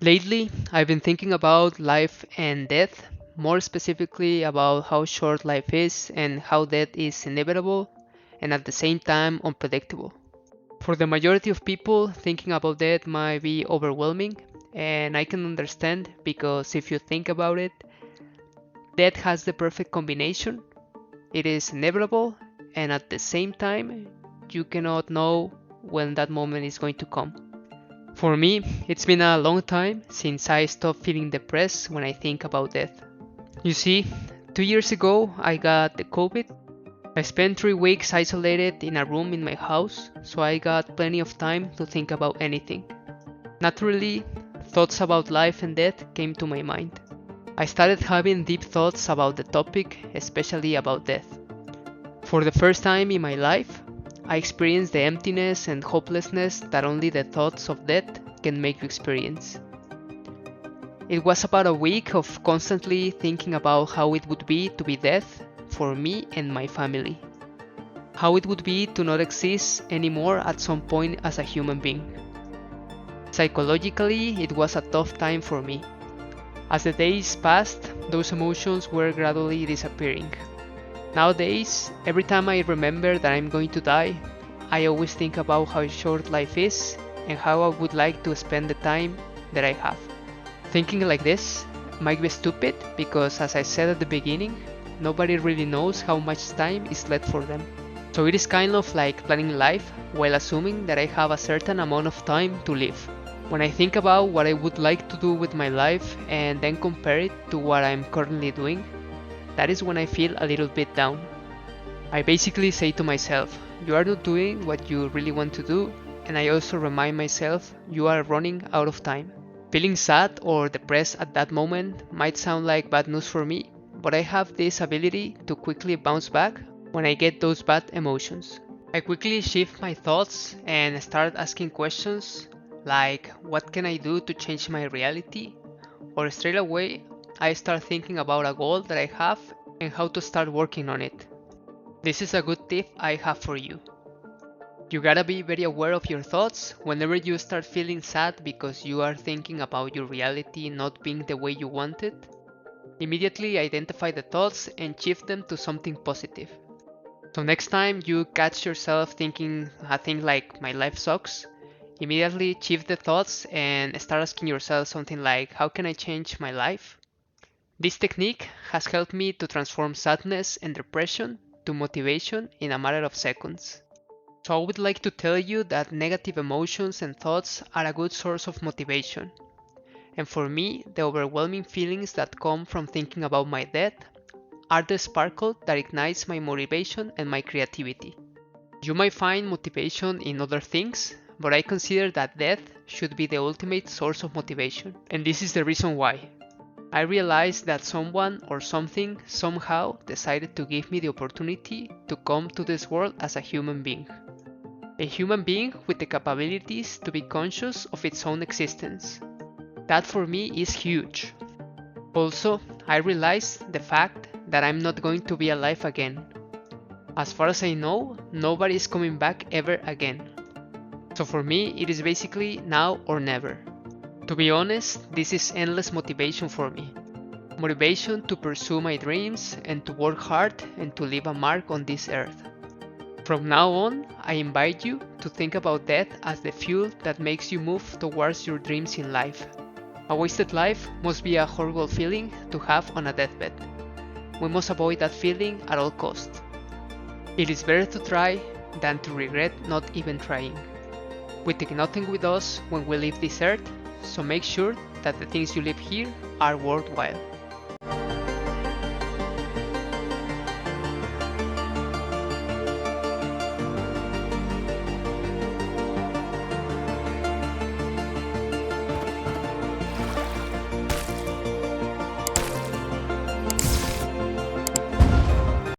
Lately, I've been thinking about life and death, more specifically about how short life is and how death is inevitable and at the same time unpredictable. For the majority of people, thinking about death might be overwhelming, and I can understand because if you think about it, death has the perfect combination. It is inevitable, and at the same time, you cannot know when that moment is going to come. For me, it's been a long time since I stopped feeling depressed when I think about death. You see, 2 years ago I got the COVID. I spent 3 weeks isolated in a room in my house, so I got plenty of time to think about anything. Naturally, thoughts about life and death came to my mind. I started having deep thoughts about the topic, especially about death. For the first time in my life, I experienced the emptiness and hopelessness that only the thoughts of death can make you experience. It was about a week of constantly thinking about how it would be to be death for me and my family. How it would be to not exist anymore at some point as a human being. Psychologically, it was a tough time for me. As the days passed, those emotions were gradually disappearing. Nowadays, every time I remember that I'm going to die, I always think about how short life is and how I would like to spend the time that I have. Thinking like this might be stupid because, as I said at the beginning, nobody really knows how much time is left for them. So it is kind of like planning life while assuming that I have a certain amount of time to live. When I think about what I would like to do with my life and then compare it to what I'm currently doing, that is when I feel a little bit down. I basically say to myself, you are not doing what you really want to do, and I also remind myself you are running out of time. Feeling sad or depressed at that moment might sound like bad news for me, but I have this ability to quickly bounce back when I get those bad emotions. I quickly shift my thoughts and start asking questions like, what can I do to change my reality? Or straight away, I start thinking about a goal that I have and how to start working on it. This is a good tip I have for you. You gotta be very aware of your thoughts whenever you start feeling sad because you are thinking about your reality not being the way you want it. Immediately identify the thoughts and shift them to something positive. So next time you catch yourself thinking a thing like my life sucks, immediately shift the thoughts and start asking yourself something like, how can I change my life? This technique has helped me to transform sadness and depression to motivation in a matter of seconds. So I would like to tell you that negative emotions and thoughts are a good source of motivation. And for me, the overwhelming feelings that come from thinking about my death are the sparkle that ignites my motivation and my creativity. You might find motivation in other things, but I consider that death should be the ultimate source of motivation. And this is the reason why. I realized that someone or something somehow decided to give me the opportunity to come to this world as a human being. A human being with the capabilities to be conscious of its own existence. That for me is huge. Also, I realized the fact that I'm not going to be alive again. As far as I know, nobody is coming back ever again. So for me, it is basically now or never. To be honest, this is endless motivation for me. Motivation to pursue my dreams and to work hard and to leave a mark on this earth. From now on, I invite you to think about death as the fuel that makes you move towards your dreams in life. A wasted life must be a horrible feeling to have on a deathbed. We must avoid that feeling at all costs. It is better to try than to regret not even trying. We take nothing with us when we leave this earth, so make sure that the things you leave here are worthwhile.